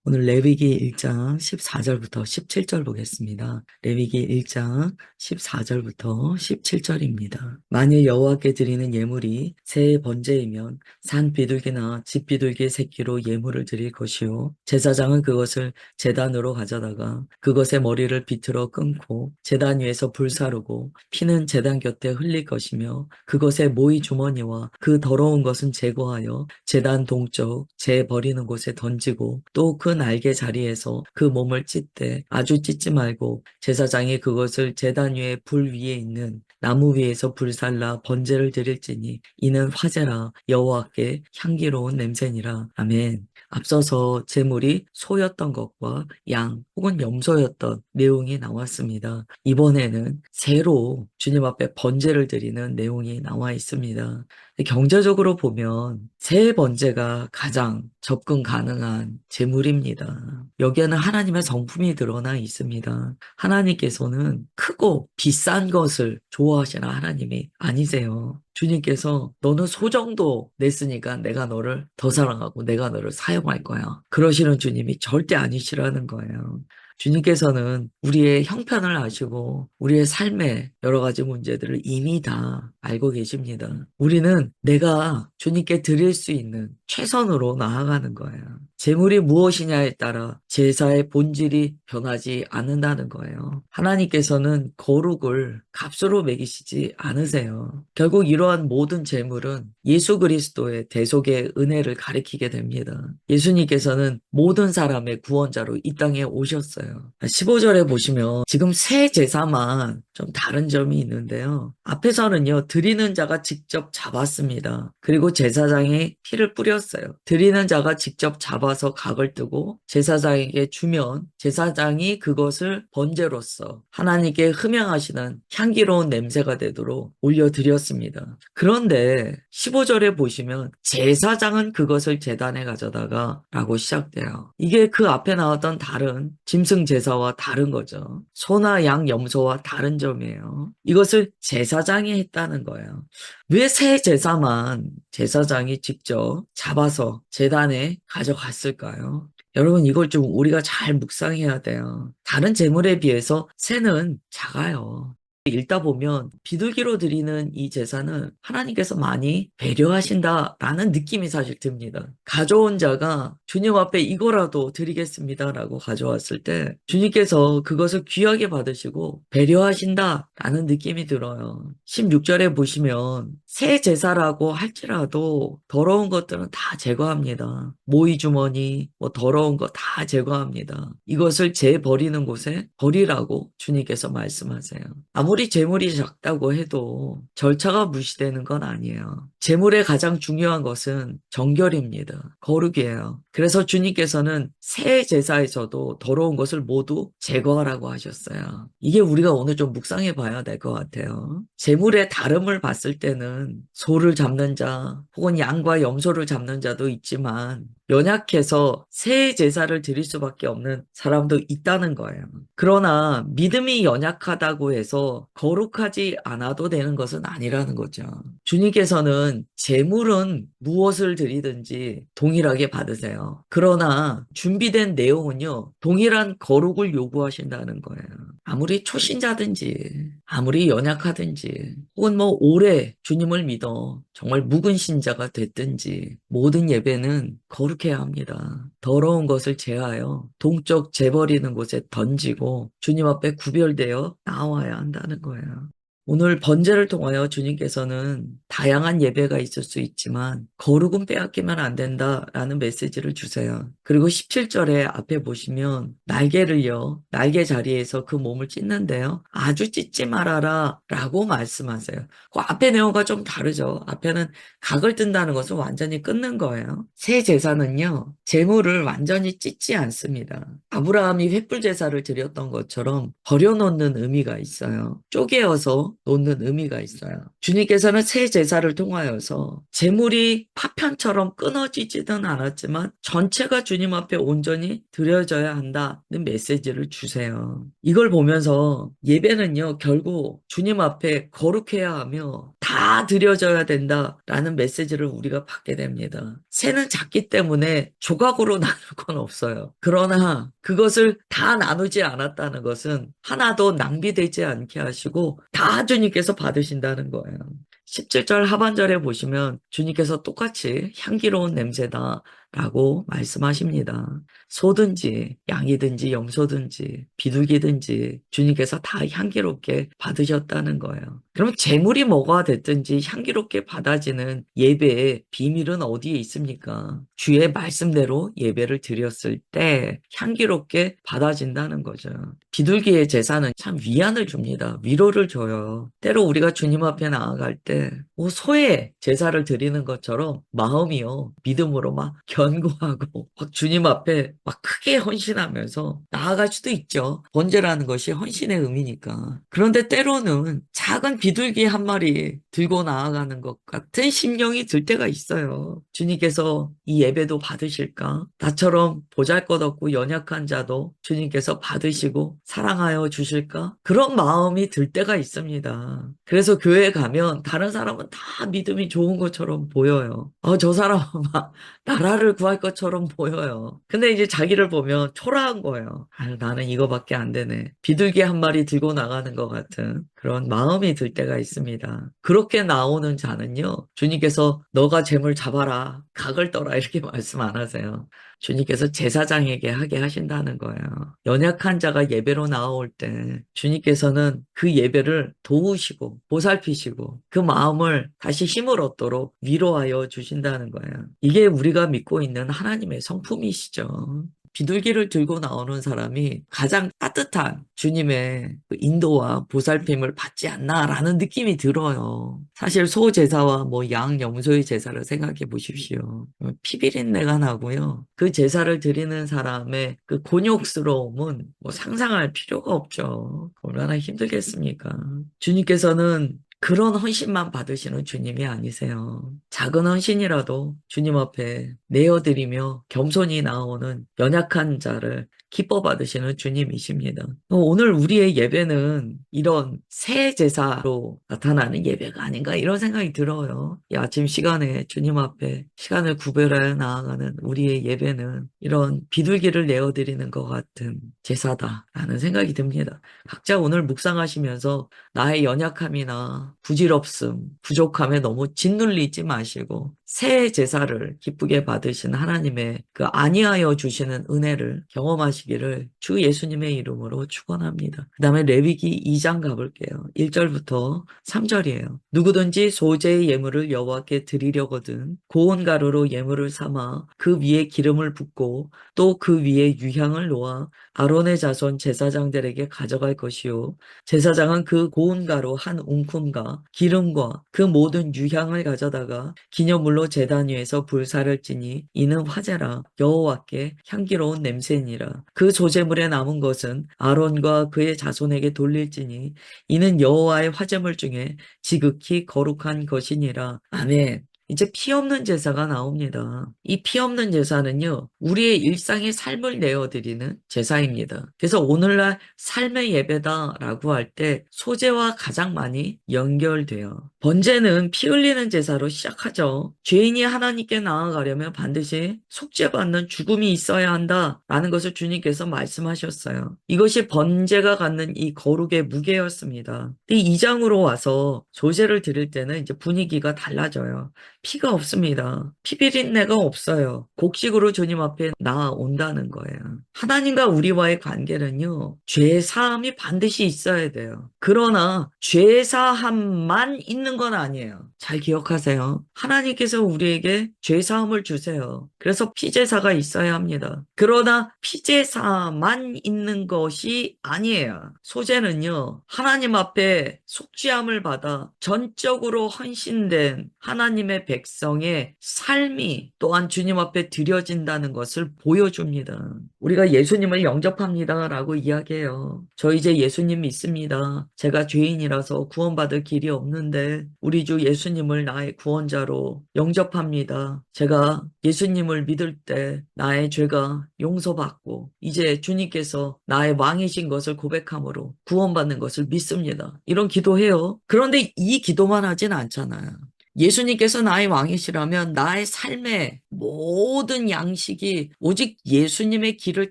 오늘 레위기 1장 14절부터 17절 보겠습니다. 레위기 1장 14절부터 17절입니다. 만일 여호와께 드리는 예물이 새의 번제이면 산 비둘기나 집 비둘기 새끼로 예물을 드릴 것이요 제사장은 그것을 제단으로 가져다가 그것의 머리를 비틀어 끊고 제단 위에서 불사르고 피는 제단 곁에 흘릴 것이며 그것의 모이 주머니와 그 더러운 것은 제거하여 제단 동쪽 재 버리는 곳에 던지고 또 그 날개 자리에서 그 몸을 찢되 아주 찢지 말고 제사장이 그것을 제단 위에 불 위에 있는 나무 위에서 불살라 번제를 드릴지니 이는 화제라 여호와께 향기로운 냄새니라. 아멘. 앞서서 제물이 소였던 것과 양 혹은 염소였던 내용이 나왔습니다. 이번에는 새로 주님 앞에 번제를 드리는 내용이 나와 있습니다. 경제적으로 보면 새 번제가 가장 접근 가능한 제물입니다. 여기에는 하나님의 성품이 드러나 있습니다. 하나님께서는 크고 비싼 것을 좋아하시는 하나님이 아니세요. 주님께서 너는 소정도 냈으니까 내가 너를 더 사랑하고 내가 너를 사용할 거야. 그러시는 주님이 절대 아니시라는 거예요. 주님께서는 우리의 형편을 아시고 우리의 삶의 여러 가지 문제들을 이미 다 알고 계십니다. 우리는 내가 주님께 드릴 수 있는 최선으로 나아가는 거예요. 재물이 무엇이냐에 따라 제사의 본질이 변하지 않는다는 거예요. 하나님께서는 거룩을 값으로 매기시지 않으세요. 결국 이러한 모든 재물은 예수 그리스도의 대속의 은혜를 가리키게 됩니다. 예수님께서는 모든 사람의 구원자로 이 땅에 오셨어요. 15절에 보시면 지금 새 제사만 좀 다른 점이 있는데요. 앞에서는요, 드리는 자가 직접 잡았습니다. 그리고 제사장이 피를 뿌렸어요. 드리는 자가 직접 잡아서 각을 뜨고 제사장에게 주면 제사장이 그것을 번제로서 하나님께 흠양하시는 향기로운 냄새가 되도록 올려드렸습니다. 그런데 15절에 보시면 제사장은 그것을 제단에 가져다가 라고 시작돼요. 이게 그 앞에 나왔던 다른 짐승 제사와 다른 거죠. 소나 양, 염소와 다른 점이에요. 이것을 제사장이 했다는 거예요. 왜 새 제사만 제사장이 직접 잡아서 제단에 가져갔을까요? 여러분, 이걸 좀 우리가 잘 묵상해야 돼요. 다른 제물에 비해서 새는 작아요. 읽다 보면 비둘기로 드리는 이 제사는 하나님께서 많이 배려하신다라는 느낌이 사실 듭니다. 가져온 자가 주님 앞에 이거라도 드리겠습니다라고 가져왔을 때 주님께서 그것을 귀하게 받으시고 배려하신다라는 느낌이 들어요. 16절에 보시면 새 제사라고 할지라도 더러운 것들은 다 제거합니다. 모이 주머니, 뭐 더러운 거 다 제거합니다. 이것을 재버리는 곳에 버리라고 주님께서 말씀하세요. 아무리 재물이 작다고 해도 절차가 무시되는 건 아니에요. 재물의 가장 중요한 것은 정결입니다. 거룩이에요. 그래서 주님께서는 새 제사에서도 더러운 것을 모두 제거하라고 하셨어요. 이게 우리가 오늘 좀 묵상해 봐야 될 것 같아요. 재물의 다름을 봤을 때는 소를 잡는 자 혹은 양과 염소를 잡는 자도 있지만 연약해서 새 제사를 드릴 수밖에 없는 사람도 있다는 거예요. 그러나 믿음이 연약하다고 해서 거룩하지 않아도 되는 것은 아니라는 거죠. 주님께서는 제물은 무엇을 드리든지 동일하게 받으세요. 그러나 준비된 내용은요, 동일한 거룩을 요구하신다는 거예요. 아무리 초신자든지, 아무리 연약하든지, 혹은 뭐 오래 주님을 믿어 정말 묵은 신자가 됐든지, 모든 예배는 거룩해야 합니다. 더러운 것을 제하여 동쪽 재버리는 곳에 던지고 주님 앞에 구별되어 나와야 한다는 거예요. 오늘 번제를 통하여 주님께서는 다양한 예배가 있을 수 있지만 거룩은 빼앗기면 안 된다라는 메시지를 주세요. 그리고 17절에 앞에 보시면 날개를요, 날개 자리에서 그 몸을 찢는데요. 아주 찢지 말아라 라고 말씀하세요. 그 앞에 내용과 좀 다르죠. 앞에는 각을 뜬다는 것은 완전히 끊는 거예요. 새 제사는요, 제물을 완전히 찢지 않습니다. 아브라함이 횃불 제사를 드렸던 것처럼 버려놓는 의미가 있어요. 쪼개어서 놓는 의미가 있어요. 주님께서는 새 제사를 통하여서 제물이 파편처럼 끊어지지는 않았지만 전체가 주님 앞에 온전히 드려져야 한다는 메시지를 주세요. 이걸 보면서 예배는요, 결국 주님 앞에 거룩해야 하며 다 드려져야 된다라는 메시지를 우리가 받게 됩니다. 새는 작기 때문에 조각으로 나눌 건 없어요. 그러나 그것을 다 나누지 않았다는 것은 하나도 낭비되지 않게 하시고 다 주님께서 받으신다는 거예요. 17절 하반절에 보시면 주님께서 똑같이 향기로운 냄새다 라고 말씀하십니다. 소든지 양이든지 염소든지 비둘기든지 주님께서 다 향기롭게 받으셨다는 거예요. 그럼 재물이 뭐가 됐든지 향기롭게 받아지는 예배의 비밀은 어디에 있습니까? 주의 말씀대로 예배를 드렸을 때 향기롭게 받아진다는 거죠. 비둘기의 제사는 참 위안을 줍니다. 위로를 줘요. 때로 우리가 주님 앞에 나아갈 때 소의 제사를 드리는 것처럼 마음이요, 믿음으로 막 견고하고 막 주님 앞에 막 크게 헌신하면서 나아갈 수도 있죠. 번제라는 것이 헌신의 의미니까. 그런데 때로는 작은 비둘기 한 마리 들고 나아가는 것 같은 심령이 들 때가 있어요. 주님께서 이 예배도 받으실까? 나처럼 보잘것없고 연약한 자도 주님께서 받으시고 사랑하여 주실까? 그런 마음이 들 때가 있습니다. 그래서 교회에 가면 다른 사람은 다 믿음이 좋은 것처럼 보여요. 저 사람은 막 나라를 구할 것처럼 보여요. 근데 이제 자기를 보면 초라한 거예요. 아유, 나는 이거밖에 안 되네. 비둘기 한 마리 들고 나가는 것 같은 그런 마음이 들 때가 있습니다. 그렇게 나오는 자는요, 주님께서 너가 재물 잡아라, 각을 떠라 이렇게 말씀 안 하세요. 주님께서 제사장에게 하게 하신다는 거예요. 연약한 자가 예배로 나올 때 주님께서는 그 예배를 도우시고 보살피시고 그 마음을 다시 힘을 얻도록 위로하여 주신다는 거예요. 이게 우리가 믿고 있는 하나님의 성품이시죠. 비둘기를 들고 나오는 사람이 가장 따뜻한 주님의 그 인도와 보살핌을 받지 않나라는 느낌이 들어요. 사실 소 제사와 뭐 양, 염소의 제사를 생각해 보십시오. 피비린내가 나고요. 그 제사를 드리는 사람의 그 곤욕스러움은 뭐 상상할 필요가 없죠. 얼마나 힘들겠습니까? 주님께서는 그런 헌신만 받으시는 주님이 아니세요. 작은 헌신이라도 주님 앞에 내어드리며 겸손히 나오는 연약한 자를 기뻐 받으시는 주님이십니다. 오늘 우리의 예배는 이런 새 제사로 나타나는 예배가 아닌가 이런 생각이 들어요. 이 아침 시간에 주님 앞에 시간을 구별하여 나아가는 우리의 예배는 이런 비둘기를 내어드리는 것 같은 제사다라는 생각이 듭니다. 각자 오늘 묵상하시면서 나의 연약함이나 부질없음, 부족함에 너무 짓눌리지 마시고 새 제사를 기쁘게 받으신 하나님의 그 안위하여 주시는 은혜를 경험하시기를 주 예수님의 이름으로 축원합니다. 그 다음에 레위기 2장 가볼게요. 1절부터 3절이에요. 누구든지 소재의 예물을 여호와께 드리려거든 고운 가루로 예물을 삼아 그 위에 기름을 붓고 또 그 위에 유향을 놓아 아론의 자손 제사장들에게 가져갈 것이요 제사장은 그 고운 가루 한 웅큼과 기름과 그 모든 유향을 가져다가 기념물로 제단 위에서 불사를 지니 이는 화제라 여호와께 향기로운 냄새니라. 그 조제물에 남은 것은 아론과 그의 자손에게 돌릴지니 이는 여호와의 화제물 중에 지극히 거룩한 것이니라. 아멘. 이제 피 없는 제사가 나옵니다. 이 피 없는 제사는요, 우리의 일상의 삶을 내어드리는 제사입니다. 그래서 오늘날 삶의 예배다라고 할 때 소재와 가장 많이 연결돼요. 번제는 피 흘리는 제사로 시작하죠. 죄인이 하나님께 나아가려면 반드시 속죄받는 죽음이 있어야 한다라는 것을 주님께서 말씀하셨어요. 이것이 번제가 갖는 이 거룩의 무게였습니다. 이 2장으로 와서 조제를 드릴 때는 이제 분위기가 달라져요. 피가 없습니다. 피비린내가 없어요. 곡식으로 주님 앞에 나아온다는 거예요. 하나님과 우리와의 관계는요, 죄사함이 반드시 있어야 돼요. 그러나 죄사함만 있는 건 아니에요. 잘 기억하세요. 하나님께서 우리에게 죄사함을 주세요. 그래서 피제사가 있어야 합니다. 그러나 피제사만 있는 것이 아니에요. 소제는요, 하나님 앞에 속죄함을 받아 전적으로 헌신된 하나님의 백성의 삶이 또한 주님 앞에 드려진다는 것을 보여줍니다. 우리가 예수님을 영접합니다라고 이야기해요. 저 이제 예수님 믿습니다. 제가 죄인이라서 구원받을 길이 없는데 우리 주 예수님을 나의 구원자로 영접합니다. 제가 예수님을 믿을 때 나의 죄가 용서받고 이제 주님께서 나의 왕이신 것을 고백함으로 구원받는 것을 믿습니다. 이런 기도해요. 그런데 이 기도만 하진 않잖아요. 예수님께서 나의 왕이시라면 나의 삶의 모든 양식이 오직 예수님의 길을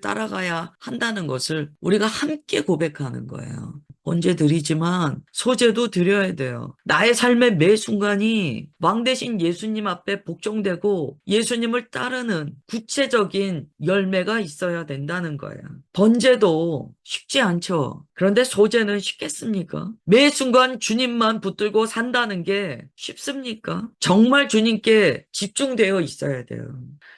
따라가야 한다는 것을 우리가 함께 고백하는 거예요. 번제 드리지만 소제도 드려야 돼요. 나의 삶의 매 순간이 왕 대신 예수님 앞에 복종되고 예수님을 따르는 구체적인 열매가 있어야 된다는 거예요. 번제도 쉽지 않죠. 그런데 소제는 쉽겠습니까? 매 순간 주님만 붙들고 산다는 게 쉽습니까? 정말 주님께 집중되어 있어야 돼요.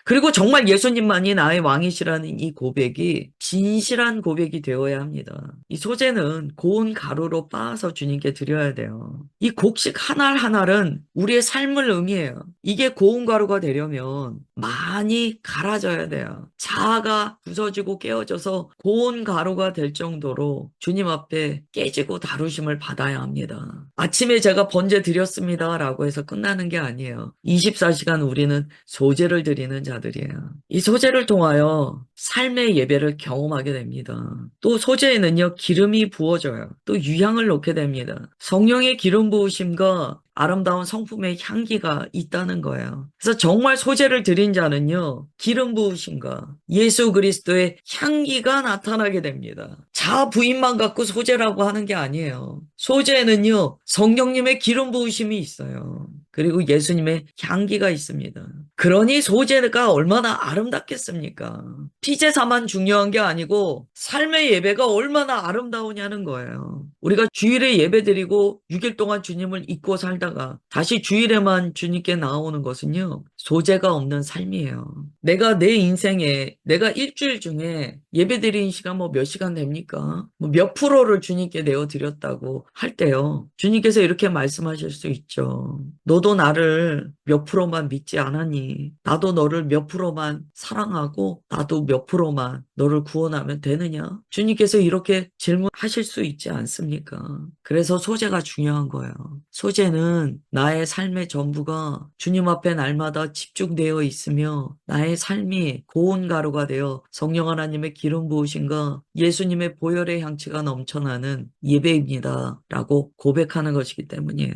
그리고 정말 예수님만이 나의 왕이시라는 이 고백이 진실한 고백이 되어야 합니다. 이 소제는 고운 가루로 빻아서 주님께 드려야 돼요. 이 곡식 하나하나는 우리의 삶을 의미해요. 이게 고운 가루가 되려면 많이 갈아져야 돼요. 자아가 부서지고 깨어져서 고운 가루가 될 정도로 주님 앞에 깨지고 다루심을 받아야 합니다. 아침에 제가 번제 드렸습니다라고 해서 끝나는 게 아니에요. 24시간 우리는 소제를 드리는 자들이에요. 이 소제를 통하여 삶의 예배를 경험하게 됩니다. 또 소제에는요, 기름이 부어져요. 또 유향을 넣게 됩니다. 성령의 기름 부으심과 아름다운 성품의 향기가 있다는 거예요. 그래서 정말 소제를 드린 자는요, 기름 부으심과 예수 그리스도의 향기가 나타나게 됩니다. 자아 부인만 갖고 소제라고 하는 게 아니에요. 소제에는요, 성령님의 기름 부으심이 있어요. 그리고 예수님의 향기가 있습니다. 그러니 소제가 얼마나 아름답겠습니까? 피제사만 중요한 게 아니고 삶의 예배가 얼마나 아름다우냐는 거예요. 우리가 주일에 예배드리고 6일 동안 주님을 잊고 살다가 다시 주일에만 주님께 나오는 것은요, 소제가 없는 삶이에요. 내가 내 인생에 내가 일주일 중에 예배드리는 시간 뭐 몇 시간 됩니까? 뭐 몇 프로를 주님께 내어드렸다고 할 때요. 주님께서 이렇게 말씀하실 수 있죠. 너도 나를 몇 프로만 믿지 않았니? 나도 너를 몇 프로만 사랑하고 나도 몇 프로만 너를 구원하면 되느냐? 주님께서 이렇게 질문하실 수 있지 않습니까? 그래서 소제가 중요한 거예요. 소제는 나의 삶의 전부가 주님 앞에 날마다 집중되어 있으며 나의 삶이 고운 가루가 되어 성령 하나님의 기름 부으심과 예수님의 보혈의 향취가 넘쳐나는 예배입니다. 라고 고백하는 것이기 때문이에요.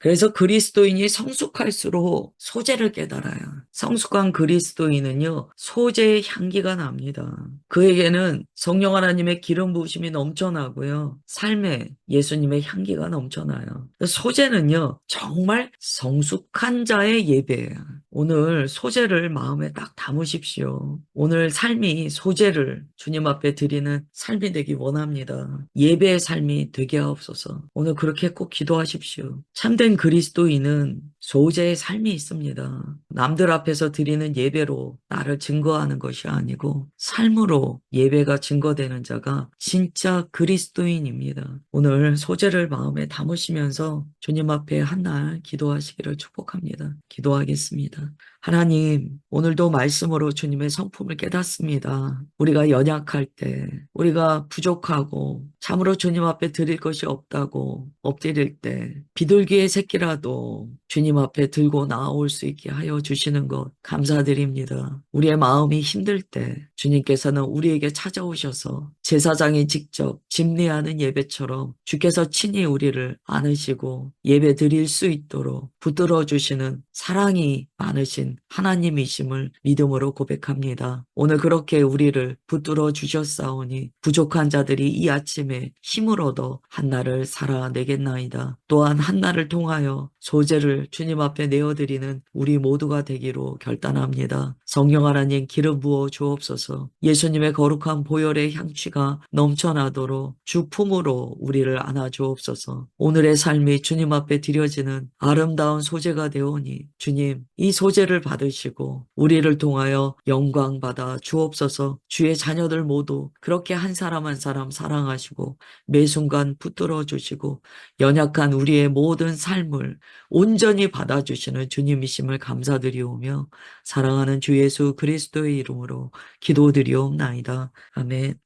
그래서 그리스도인이 성숙할수록 소제를 깨달아요. 성숙한 그리스도인은요, 소제의 향기가 납니다. 그에게는 성령 하나님의 기름 부으심이 넘쳐나고요. 삶에 예수님의 향기가 넘쳐나요. 소제는요, 정말 성숙한 자의 예배예요. 오늘 소제를 마음에 딱 담으십시오. 오늘 삶이 소제를 주님 앞에 드리는 삶이 되기 원합니다. 예배의 삶이 되게 하옵소서. 오늘 그렇게 꼭 기도하십시오. 참된 그리스도인은 소제의 삶이 있습니다. 남들 앞에서 드리는 예배로 나를 증거하는 것이 아니고 삶으로 예배가 증거되는 자가 진짜 그리스도인입니다. 오늘 소제를 마음에 담으시면서 주님 앞에 한날 기도하시기를 축복합니다. 기도하겠습니다. 하나님, 오늘도 말씀으로 주님의 성품을 깨닫습니다. 우리가 연약할 때, 우리가 부족하고 참으로 주님 앞에 드릴 것이 없다고 엎드릴 때 비둘기의 새끼라도 주님 앞에 들고 나올 수 있게 하여 주시는 것 감사드립니다. 우리의 마음이 힘들 때 주님께서는 우리에게 찾아오셔서 제사장이 직접 집례하는 예배처럼 주께서 친히 우리를 안으시고 예배 드릴 수 있도록 붙들어 주시는 사랑이 많으신 하나님이심을 믿음으로 고백합니다. 오늘 그렇게 우리를 붙들어 주셨사오니 부족한 자들이 이 아침에 힘을 얻어 한날을 살아내겠나이다. 또한 한날을 통하여 소제를 주님 앞에 내어드리는 우리 모두가 되기로 결단합니다. 성령 하나님 기름 부어 주옵소서. 예수님의 거룩한 보혈의 향취가 넘쳐나도록 주 품으로 우리를 안아 주옵소서. 오늘의 삶이 주님 앞에 드려지는 아름다운 소제가 되오니 주님, 이 소재를 받으시고 우리를 통하여 영광 받아 주옵소서. 주의 자녀들 모두 그렇게 한 사람 한 사람 사랑하시고 매 순간 붙들어 주시고 연약한 우리의 모든 삶을 온전히 받아주시는 주님이심을 감사드리오며 사랑하는 주 예수 그리스도의 이름으로 기도드리옵나이다. 아멘.